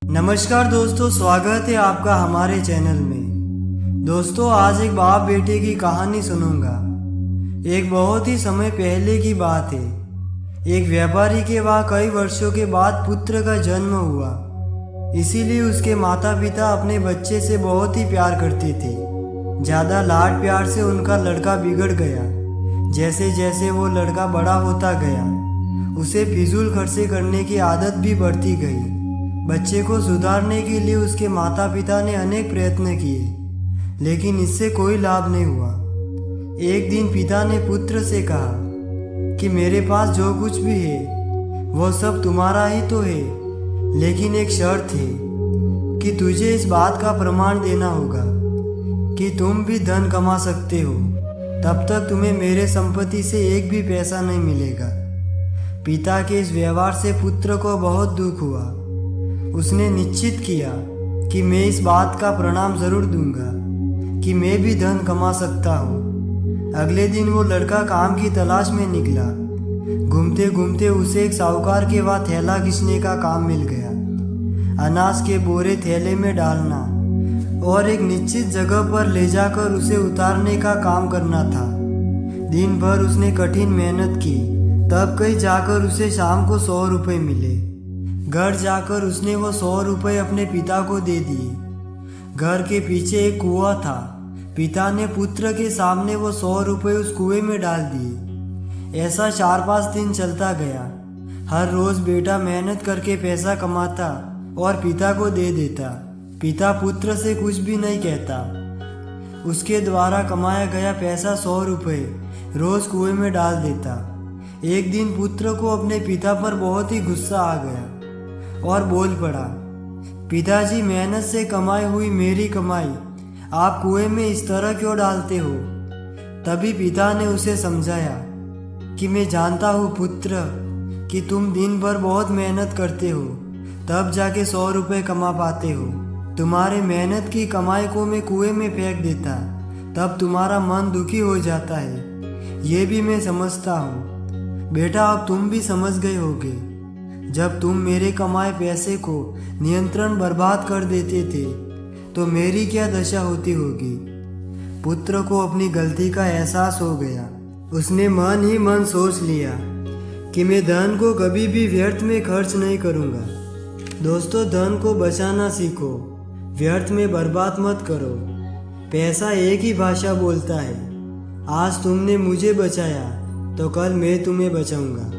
नमस्कार दोस्तों, स्वागत है आपका हमारे चैनल में। दोस्तों, आज एक बाप बेटे की कहानी सुनूंगा। एक बहुत ही समय पहले की बात है। एक व्यापारी के वहाँ कई वर्षों के बाद पुत्र का जन्म हुआ। इसीलिए उसके माता पिता अपने बच्चे से बहुत ही प्यार करते थे। ज़्यादा लाड प्यार से उनका लड़का बिगड़ गया। जैसे जैसे वो लड़का बड़ा होता गया, उसे फिजूल खर्चे करने की आदत भी बढ़ती गई। बच्चे को सुधारने के लिए उसके माता पिता ने अनेक प्रयत्न किए, लेकिन इससे कोई लाभ नहीं हुआ। एक दिन पिता ने पुत्र से कहा कि मेरे पास जो कुछ भी है वो सब तुम्हारा ही तो है, लेकिन एक शर्त है कि तुझे इस बात का प्रमाण देना होगा कि तुम भी धन कमा सकते हो। तब तक तुम्हें मेरे संपत्ति से एक भी पैसा नहीं मिलेगा। पिता के इस व्यवहार से पुत्र को बहुत दुख हुआ। उसने निश्चित किया कि मैं इस बात का प्रणाम जरूर दूंगा कि मैं भी धन कमा सकता हूँ। अगले दिन वो लड़का काम की तलाश में निकला। घूमते घूमते उसे एक साहूकार के वहाँ थैला खींचने का काम मिल गया। अनाज के बोरे थैले में डालना और एक निश्चित जगह पर ले जाकर उसे उतारने का काम करना था। दिन भर उसने कठिन मेहनत की, तब कहीं जाकर उसे शाम को 100 रुपये मिले। घर जाकर उसने वो 100 रुपये अपने पिता को दे दिए। घर के पीछे एक कुआं था। पिता ने पुत्र के सामने वो 100 रुपये उस कुएं में डाल दिए। ऐसा 4-5 दिन चलता गया। हर रोज बेटा मेहनत करके पैसा कमाता और पिता को दे देता। पिता पुत्र से कुछ भी नहीं कहता। उसके द्वारा कमाया गया पैसा 100 रुपये रोज कुएं में डाल देता। एक दिन पुत्र को अपने पिता पर बहुत ही गुस्सा आ गया और बोल पड़ा, पिताजी, मेहनत से कमाई हुई मेरी कमाई आप कुएं में इस तरह क्यों डालते हो? तभी पिता ने उसे समझाया कि मैं जानता हूँ पुत्र कि तुम दिन भर बहुत मेहनत करते हो, तब जाके 100 रुपये कमा पाते हो। तुम्हारे मेहनत की कमाई को मैं कुएं में फेंक देता, तब तुम्हारा मन दुखी हो जाता है। ये भी मैं समझता हूँ। बेटा, अब तुम भी समझ गए होगे। जब तुम मेरे कमाए पैसे को नियंत्रण बर्बाद कर देते थे तो मेरी क्या दशा होती होगी। पुत्र को अपनी गलती का एहसास हो गया। उसने मन ही मन सोच लिया कि मैं धन को कभी भी व्यर्थ में खर्च नहीं करूँगा। दोस्तों, धन को बचाना सीखो, व्यर्थ में बर्बाद मत करो। पैसा एक ही भाषा बोलता है। आज तुमने मुझे बचाया तो कल मैं तुम्हें बचाऊंगा।